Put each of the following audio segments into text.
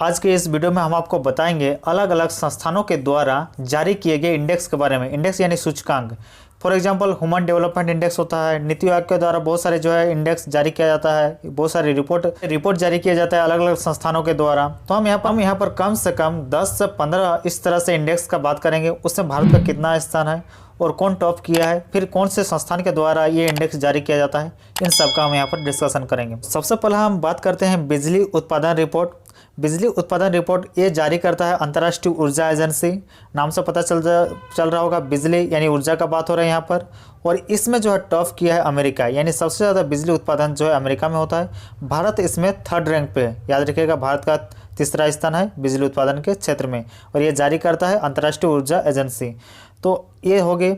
आज के इस वीडियो में हम आपको बताएंगे अलग अलग संस्थानों के द्वारा जारी किए गए इंडेक्स के बारे में। इंडेक्स यानी सूचकांक। For example human development index होता है, नीति आयोग के द्वारा बहुत सारे जो है इंडेक्स जारी किया जाता है, बहुत सारी रिपोर्ट जारी किया जाता है अलग अलग संस्थानों के द्वारा। तो हम यहाँ पर कम से कम 10 से 15 इस तरह से इंडेक्स का बात करेंगे। उसमें भारत का कितना स्थान है और कौन टॉप किया है, फिर कौन से संस्थान के द्वारा ये इंडेक्स जारी किया जाता है, इन सब का हम यहाँ पर डिस्कशन करेंगे। सबसे पहले हम बात करते हैं बिजली उत्पादन रिपोर्ट। बिजली उत्पादन रिपोर्ट ये जारी करता है अंतर्राष्ट्रीय ऊर्जा एजेंसी। नाम से पता चल रहा होगा, बिजली यानी ऊर्जा का बात हो रहा है यहाँ पर। और इसमें जो है टॉप किया है अमेरिका, यानी सबसे ज़्यादा बिजली उत्पादन जो है अमेरिका में होता है। भारत इसमें 3rd रैंक पे है। याद रखिएगा, भारत का 3रा स्थान है बिजली उत्पादन के क्षेत्र में, और ये जारी करता है अंतर्राष्ट्रीय ऊर्जा एजेंसी। तो ये हो गए।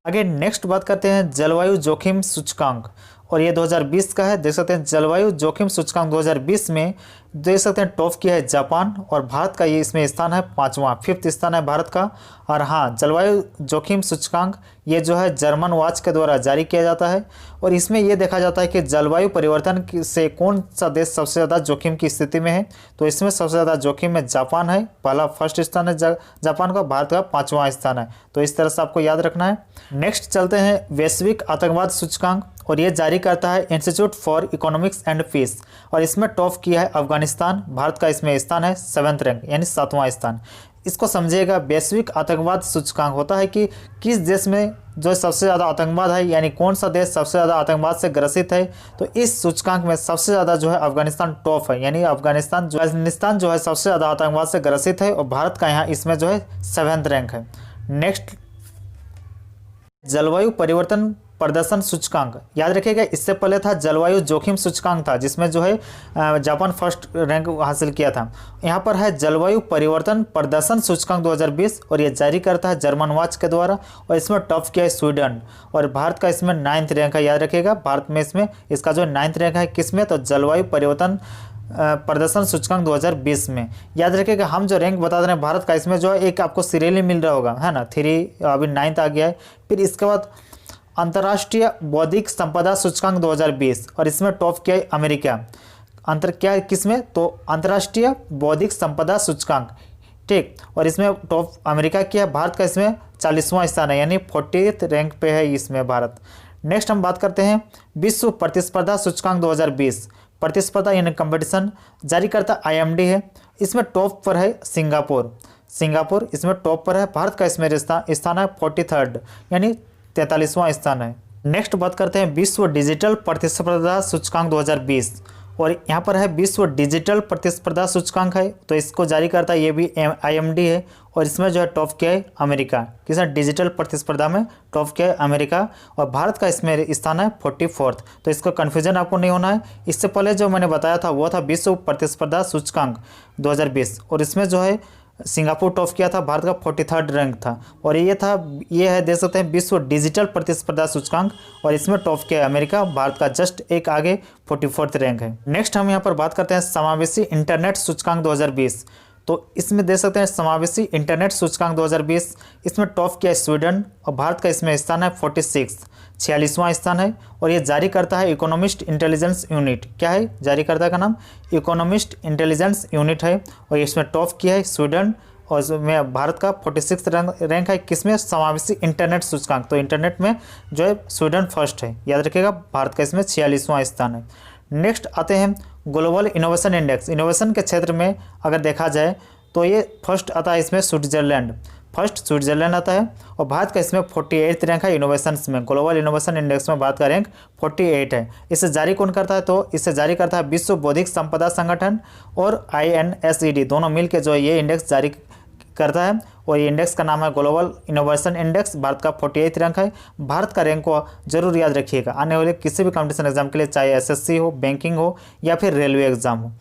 आगे नेक्स्ट बात करते हैं जलवायु जोखिम सूचकांक, और ये 2020 का है। देख सकते हैं जलवायु जोखिम सूचकांक 2020 में देख सकते हैं टॉप किया है जापान, और भारत का ये इसमें स्थान है 5वां, 5th स्थान है भारत का। और हाँ, जलवायु जोखिम सूचकांक ये जो है जर्मन वॉच के द्वारा जारी किया जाता है, और इसमें ये देखा जाता है कि जलवायु परिवर्तन से कौन सा देश सबसे ज़्यादा जोखिम की स्थिति में है। तो इसमें सबसे ज़्यादा जोखिम में जापान है, पहला 1st स्थान है जापान का, भारत का 5वां स्थान है। तो इस तरह से आपको याद रखना है। नेक्स्ट चलते हैं वैश्विक आतंकवाद सूचकांक, और ये जारी करता है Institute for Economics and Peace, और इसमें टॉप किया है अफगानिस्तान। भारत का इसमें स्थान है 7th रैंक यानी 7वां स्थान। इसको समझिएगा, वैश्विक आतंकवाद सूचकांक होता है कि किस देश में जो सबसे ज़्यादा आतंकवाद है, यानी कौन सा देश सबसे ज़्यादा आतंकवाद से ग्रसित है। तो इस सूचकांक में सबसे ज़्यादा जो है अफगानिस्तान टॉप है, यानी अफगानिस्तान जो है सबसे ज़्यादा आतंकवाद से ग्रसित है, और भारत का यहाँ इसमें जो है 7th रैंक है। नेक्स्ट जलवायु परिवर्तन प्रदर्शन सूचकांक। याद रखिएगा, इससे पहले था जलवायु जोखिम सूचकांक था, जिसमें जो है जापान 1st रैंक हासिल किया था। यहाँ पर है जलवायु परिवर्तन प्रदर्शन सूचकांक 2020, और ये जारी करता है जर्मन वॉच के द्वारा, और इसमें टॉप किया है स्वीडन, और भारत का इसमें 9th रैंक है। याद रखिएगा, भारत में इसमें इसका जो 9th रैंक है किसमें, तो जलवायु परिवर्तन प्रदर्शन सूचकांक 2020 में। याद रखिएगा, हम जो रैंक बता रहे हैं भारत का, इसमें जो है एक आपको सीरियली मिल रहा होगा, है ना, 3 अभी 9th आ गया है। फिर इसके बाद अंतर्राष्ट्रीय बौद्धिक संपदा सूचकांक 2020, और इसमें टॉप किया है अमेरिका। क्या किसमें, तो अंतर्राष्ट्रीय बौद्धिक संपदा सूचकांक, ठीक, और इसमें टॉप अमेरिका किया है। भारत का इसमें 40वां स्थान है, यानी 40th रैंक पे है इसमें भारत। नेक्स्ट हम बात करते हैं विश्व प्रतिस्पर्धा सूचकांक 2020। प्रतिस्पर्धा यानी कंपटीशन जारी करता IMD है। इसमें टॉप पर है सिंगापुर इसमें टॉप पर है। भारत का इसमें स्थान है 43rd यानी 43वां स्थान है। नेक्स्ट बात करते हैं विश्व डिजिटल प्रतिस्पर्धा सूचकांक 2020, और यहाँ पर है विश्व डिजिटल प्रतिस्पर्धा सूचकांक है। तो इसको जारी करता है ये भी IMD है, और इसमें जो है टॉप किया है अमेरिका। किसने डिजिटल प्रतिस्पर्धा में टॉप किया है अमेरिका, और भारत का इसमें स्थान है 44th। तो इसको कन्फ्यूजन आपको नहीं होना है। इससे पहले जो मैंने बताया था वो था विश्व प्रतिस्पर्धा सूचकांक 2020, और इसमें जो है सिंगापुर टॉप किया था, भारत का 43rd रैंक था। और ये है देख सकते हैं विश्व डिजिटल प्रतिस्पर्धा सूचकांक, और इसमें टॉप किया है अमेरिका, भारत का जस्ट एक आगे 44th रैंक है। नेक्स्ट हम यहाँ पर बात करते हैं समावेशी इंटरनेट सूचकांक 2020। तो इसमें देख सकते हैं समावेशी इंटरनेट सूचकांक 2020, इसमें टॉप किया है स्वीडन, और भारत का इसमें स्थान है 46वां स्थान है। और ये जारी करता है इकोनॉमिस्ट इंटेलिजेंस यूनिट। क्या है जारी करता का नाम, इकोनॉमिस्ट इंटेलिजेंस यूनिट है, और इसमें टॉप किया है स्वीडन, और इसमें भारत का 46th रैंक है किसमें, समावेशी इंटरनेट सूचकांक। तो इंटरनेट में जो है स्वीडन 1st है। याद रखिएगा, भारत का इसमें 46वां स्थान है। नेक्स्ट आते हैं ग्लोबल इनोवेशन इंडेक्स। इनोवेशन के क्षेत्र में अगर देखा जाए तो ये 1st आता है इसमें स्विट्जरलैंड, 1st स्विट्जरलैंड आता है, और भारत का इसमें 48th रैंक है इनोवेशंस में। ग्लोबल इनोवेशन इंडेक्स में भारत का रैंक 48 है। इसे जारी कौन करता है, तो इसे जारी करता है विश्व बौद्धिक संपदा संगठन और INSED, दोनों मिलकर जो ये इंडेक्स जारी करता है, और ये इंडेक्स का नाम है ग्लोबल इनोवेशन इंडेक्स। भारत का 48th रैंक है। भारत का रैंक को जरूर याद रखिएगा आने वाले किसी भी कंपटीशन एग्जाम के लिए, चाहे SSC हो, बैंकिंग हो, या फिर रेलवे एग्जाम हो।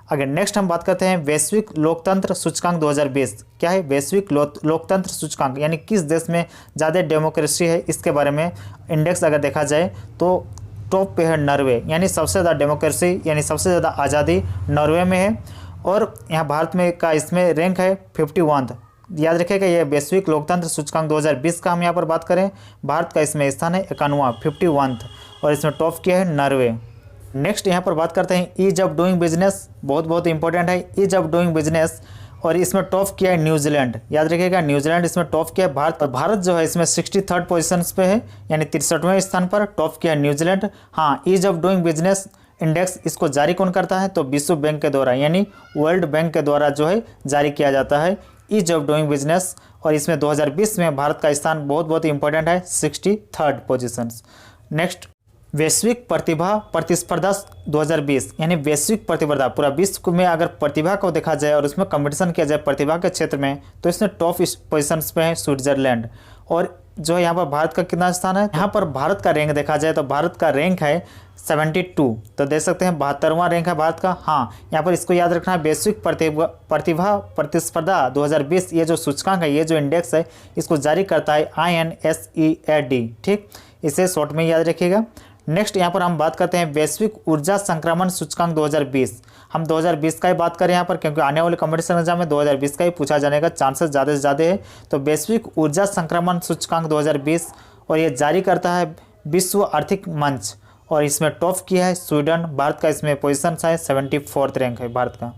अगर नेक्स्ट हम बात करते हैं वैश्विक लोकतंत्र सूचकांक 2020। क्या है वैश्विक लोकतंत्र सूचकांक, यानी किस देश में ज़्यादा डेमोक्रेसी है, इसके बारे में इंडेक्स अगर देखा जाए तो टॉप पे है नॉर्वे, यानी सबसे ज़्यादा डेमोक्रेसी यानी सबसे ज़्यादा आज़ादी नॉर्वे में है, और यहाँ भारत में का इसमें रैंक है 51th। याद रखिएगा, ये वैश्विक लोकतंत्र सूचकांक 2020 का हम यहाँ पर बात करें, भारत का इसमें स्थान है 51वां 51th, और इसमें टॉप किया है नॉर्वे। नेक्स्ट यहाँ पर बात करते हैं ईज ऑफ डूइंग बिजनेस, बहुत इंपॉर्टेंट है ईज ऑफ डूइंग बिजनेस। और इसमें टॉप किया है न्यूजीलैंड, याद रखिएगा न्यूजीलैंड इसमें टॉप किया है भारत, और भारत जो है इसमें 63rd पोजीशन पे है, यानी 63वें स्थान पर टॉप किया है न्यूजीलैंड। हाँ, ease of doing business index इसको जारी कौन करता है, तो विश्व बैंक के द्वारा यानी वर्ल्ड बैंक के द्वारा जो है जारी किया जाता है ईज ऑफ डूइंग बिजनेस। और इसमें 2020 में भारत का स्थान बहुत इंपॉर्टेंट है, 63rd पोजीशन। नेक्स्ट, वैश्विक प्रतिभा प्रतिस्पर्धा 2020, यानी वैश्विक प्रतिस्पर्धा पूरा विश्व में अगर प्रतिभा को देखा जाए और उसमें कंपटीशन किया जाए प्रतिभा के क्षेत्र में, तो इसमें टॉप पोजीशंस पे है स्विट्जरलैंड। और जो है यहाँ पर भारत का कितना स्थान है, यहाँ पर भारत का रैंक देखा जाए तो भारत का रैंक है 72, तो देख सकते हैं 72वां रैंक है भारत का। हाँ, यहाँ पर इसको याद रखना है, वैश्विक प्रतिभा प्रतिस्पर्धा 2020 ये जो सूचकांक है, ये जो इंडेक्स है, इसको जारी करता है INSEAD, ठीक, इसे शॉर्ट में याद रखिएगा। नेक्स्ट यहाँ पर हम बात करते हैं वैश्विक ऊर्जा संक्रमण सूचकांक 2020। हम 2020 का ही बात करें यहाँ पर, क्योंकि आने वाले कॉम्पिटिशन एग्जाम में 2020 का ही पूछा जाने का चांसेस ज़्यादा से ज़्यादा है। तो वैश्विक ऊर्जा संक्रमण सूचकांक 2020, और ये जारी करता है विश्व आर्थिक मंच, और इसमें टॉप किया है स्वीडन। भारत का इसमें पोजीशन है 74th रैंक है भारत का।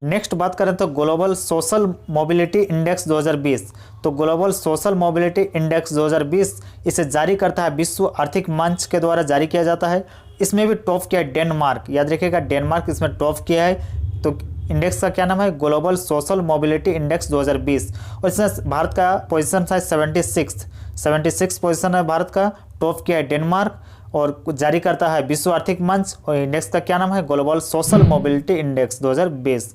नेक्स्ट बात करें तो ग्लोबल सोशल मोबिलिटी इंडेक्स 2020, तो ग्लोबल सोशल मोबिलिटी इंडेक्स 2020 इसे जारी करता है विश्व आर्थिक मंच के द्वारा जारी किया जाता है। इसमें भी टॉप किया है डेनमार्क, याद रखिएगा डेनमार्क इसमें टॉप किया है। तो इंडेक्स का क्या नाम है, ग्लोबल सोशल मोबिलिटी इंडेक्स 2020, और इसमें भारत का पोजीशन है 76 पोजीशन है भारत का, टॉप किया है डेनमार्क, और जारी करता है विश्व आर्थिक मंच, और इंडेक्स का क्या नाम है, global social mobility index 2020।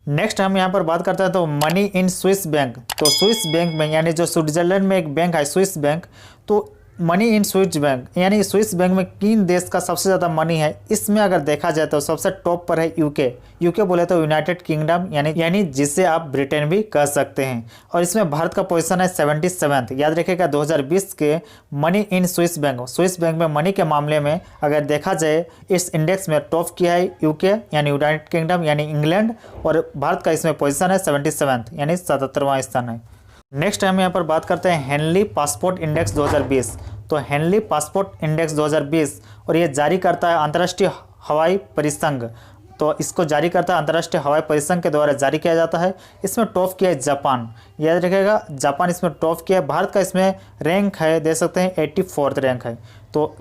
Next हम यहाँ पर बात करते हैं तो मनी इन स्विस बैंक, तो स्विस बैंक में यानी जो स्विट्जरलैंड में एक बैंक है स्विस बैंक, तो मनी इन स्विस बैंक यानी स्विस बैंक में किन देश का सबसे ज़्यादा मनी है, इसमें अगर देखा जाए तो सबसे टॉप पर है यूके बोले तो यूनाइटेड किंगडम, यानी जिसे आप ब्रिटेन भी कह सकते हैं। और इसमें भारत का पोजीशन है 77th। याद रखिएगा 2020 के मनी इन स्विस बैंक में मनी के मामले में अगर देखा जाए इस इंडेक्स में टॉप किया है यूके यानी यूनाइटेड किंगडम यानी इंग्लैंड, और भारत का इसमें पोजीशन है 77th यानी 77वां स्थान है। नेक्स्ट हम यहाँ पर बात करते हैं हेनली पासपोर्ट इंडेक्स 2020, तो हेनली पासपोर्ट इंडेक्स 2020, और ये जारी करता है अंतर्राष्ट्रीय हवाई परिसंघ, तो इसको जारी करता है अंतर्राष्ट्रीय हवाई परिसंघ के द्वारा जारी किया जाता है। इसमें टॉप किया है जापान, याद रखिएगा जापान इसमें टॉप किया है। भारत का इसमें रैंक है देख सकते हैं 84th रैंक है। तो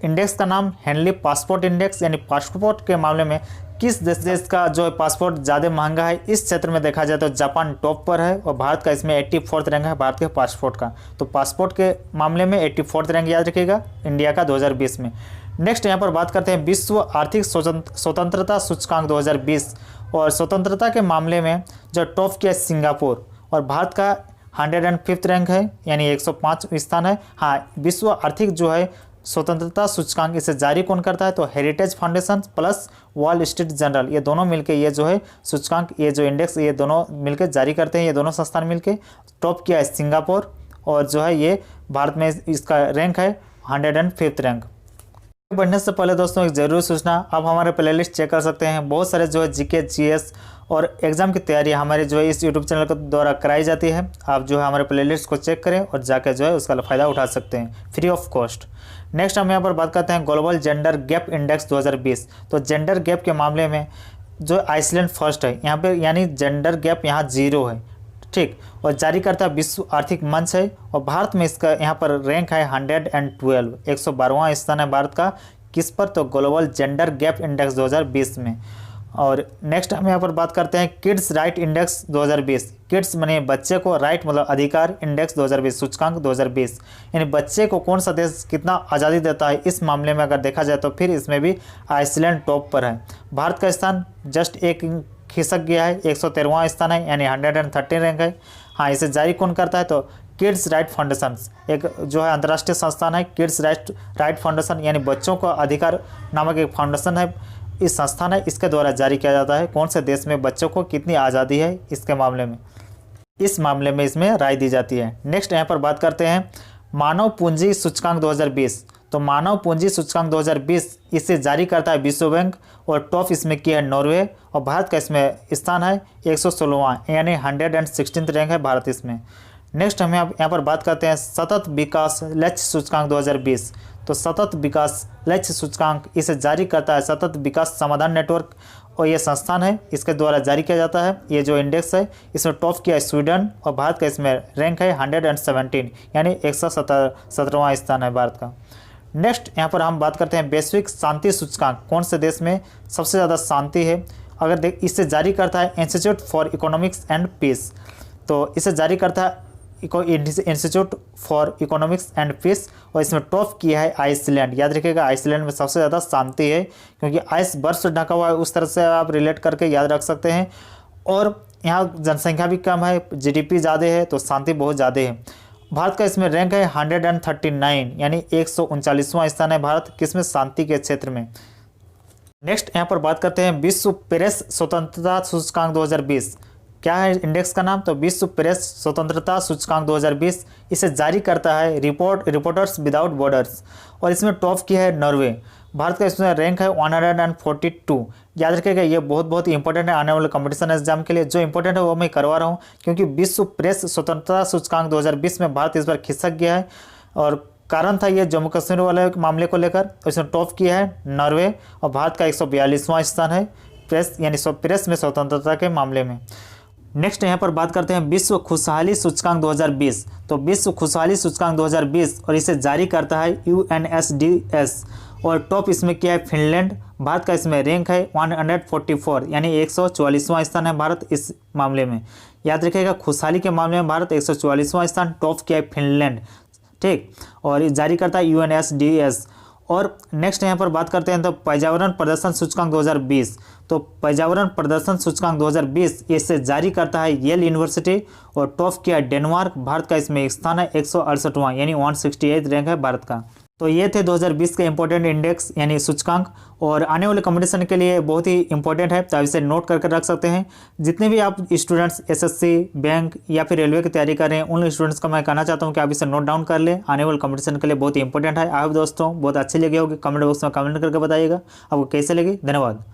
इंडेक्स का नाम हेनली पासपोर्ट इंडेक्स, यानी पासपोर्ट के मामले में किस देश का जो पासपोर्ट ज़्यादा महंगा है, इस क्षेत्र में देखा जाए तो जापान टॉप पर है, और भारत का इसमें 84th रैंक है भारत के पासपोर्ट का। तो पासपोर्ट के मामले में 84th रैंक याद रखिएगा इंडिया का 2020 में। नेक्स्ट यहाँ पर बात करते हैं विश्व आर्थिक स्वतंत्रता सूचकांक 2020, और स्वतंत्रता के मामले में जो टॉप किया सिंगापुर, और भारत का 105th रैंक है यानी 105 स्थान है। हाँ, विश्व आर्थिक जो है स्वतंत्रता सूचकांक इसे जारी कौन करता है, तो heritage foundation plus wall street journal, ये दोनों मिलके ये जो है सूचकांक, ये जो इंडेक्स, ये दोनों मिलकर जारी करते हैं, ये दोनों संस्थान मिलके। टॉप किया है सिंगापुर, और जो है ये भारत में इसका रैंक है 105th रैंक। बढ़ने से पहले दोस्तों एक ज़रूरी सूचना, आप हमारे प्लेलिस्ट चेक कर सकते हैं। बहुत सारे जो है जीके जीएस और एग्जाम की तैयारी हमारे जो है इस यूट्यूब चैनल के द्वारा कराई जाती है। आप जो है हमारे प्लेलिस्ट को चेक करें और जाकर जो है उसका फ़ायदा उठा सकते हैं फ्री ऑफ कॉस्ट। नेक्स्ट हम यहाँ पर बात करते हैं ग्लोबल जेंडर गैप इंडेक्स 2020, तो जेंडर गैप के मामले में जो आइसलैंड फर्स्ट है यहाँ पे, यानी जेंडर गैप यहाँ 0 है, ठीक, और जारी करता है विश्व आर्थिक मंच है, और भारत में इसका यहाँ पर रैंक है 112, 112वां स्थान है भारत का, किस पर, तो ग्लोबल जेंडर गैप इंडेक्स 2020 में। और नेक्स्ट हम यहाँ पर बात करते हैं किड्स राइट इंडेक्स 2020, किड्स माने बच्चे को, राइट मतलब अधिकार, इंडेक्स 2020 सूचकांक 2020, यानी बच्चे को कौन सा देश कितना आज़ादी देता है, इस मामले में अगर देखा जाए तो फिर इसमें भी आइसलैंड टॉप पर है। भारत का स्थान जस्ट एक खिसक गया है, 113वां स्थान है यानी 113 रैंक है। हाँ, इसे जारी कौन करता है, तो किड्स राइट फाउंडेशन, एक जो है अंतर्राष्ट्रीय संस्थान है किड्स राइट फाउंडेशन, यानी बच्चों का अधिकार नामक एक फाउंडेशन है, इस संस्थान है, इसके द्वारा जारी किया जाता है कौन से देश में बच्चों को कितनी आज़ादी है इसके मामले में, इस मामले में इसमें राय दी जाती है। नेक्स्ट यहाँ पर बात करते हैं मानव पूंजी सूचकांक 2020, तो मानव पूंजी सूचकांक 2020 इसे जारी करता है विश्व बैंक, और टॉप इसमें किया है नॉर्वे, और भारत का इसमें स्थान है 116वां यानी 116th रैंक है भारत इसमें। नेक्स्ट हम यहाँ पर बात करते हैं सतत विकास लक्ष्य सूचकांक 2020। तो सतत विकास लक्ष्य सूचकांक इसे जारी करता है सतत विकास समाधान नेटवर्क, और ये संस्थान है, इसके द्वारा जारी किया जाता है। ये जो इंडेक्स है इसमें टॉप किया है स्वीडन, और भारत का इसमें रैंक है 117, यानी 117वां स्थान है भारत का। नेक्स्ट यहाँ पर हम बात करते हैं वैश्विक शांति सूचकांक, कौन से देश में सबसे ज़्यादा शांति है। अगर इसे जारी करता है Institute for Economics and Peace, तो इसे जारी करता है Institute for Economics and Peace, और इसमें टॉप किया है आइसलैंड। याद रखिएगा आइसलैंड में सबसे ज़्यादा शांति है, क्योंकि आइस बर्फ से ढका हुआ है, उस तरह से आप रिलेट करके याद रख सकते हैं। और यहाँ जनसंख्या भी कम है, जीडीपी ज़्यादा है, तो शांति बहुत ज़्यादा है। भारत का इसमें रैंक है 139, यानी 139वां स्थान है भारत किसमें, शांति के क्षेत्र में। नेक्स्ट यहाँ पर बात करते हैं विश्व प्रेस स्वतंत्रता सूचकांक 2020। क्या है इंडेक्स का नाम, तो विश्व प्रेस स्वतंत्रता सूचकांक 2020। इसे जारी करता है रिपोर्टर्स विदाउट बॉर्डर्स, और इसमें टॉप किया है नॉर्वे। भारत का इसमें रैंक है 142। याद रखिएगा ये बहुत इंपॉर्टेंट है आने वाले कंपटीशन एग्जाम के लिए। जो इंपॉर्टेंट है वो मैं करवा रहा हूँ, क्योंकि विश्व प्रेस स्वतंत्रता सूचकांक 2020 में भारत इस बार खिसक गया है, और कारण था ये जम्मू कश्मीर वाले मामले को लेकर। इसमें टॉप किया है नॉर्वे, और भारत का 142वां स्थान है प्रेस यानी प्रेस में स्वतंत्रता के मामले में। नेक्स्ट यहाँ पर बात करते हैं विश्व खुशहाली सूचकांक 2020। तो विश्व खुशहाली सूचकांक 2020, और इसे जारी करता है UNSDS, और टॉप इसमें क्या है फिनलैंड। भारत का इसमें रैंक है 144, यानी 144वां स्थान है भारत इस मामले में। याद रखिएगा खुशहाली के मामले में भारत 144वां स्थान, टॉप किया है फिनलैंड, ठीक। और ये जारी करता है UNSDS। और नेक्स्ट यहाँ पर बात करते हैं तो पर्यावरण प्रदर्शन सूचकांक 2020। तो पर्यावरण प्रदर्शन सूचकांक 2020 इसे जारी करता है येल यूनिवर्सिटी, और टॉप किया डेनमार्क। भारत का इसमें एक स्थान है 168वां, यानी 168 रैंक है भारत का। तो ये थे 2020 के इंपॉर्टेंट इंडेक्स यानी सूचकांक, और आने वाले कंपटीशन के लिए बहुत ही इंपॉर्टेंट है, तो आप इसे नोट करके रख सकते हैं। जितने भी आप स्टूडेंट्स एसएससी, बैंक या फिर रेलवे की तैयारी कर रहे हैं, उन स्टूडेंट्स को मैं कहना चाहता हूँ कि आप इसे नोट डाउन कर लें, आने वाले कंपटीशन के लिए बहुत ही इंपॉर्टेंट है। आप दोस्तों बहुत अच्छी लगी होगी, कमेंट बॉक्स में कमेंट करके बताइएगा आपको कैसे लगी। धन्यवाद।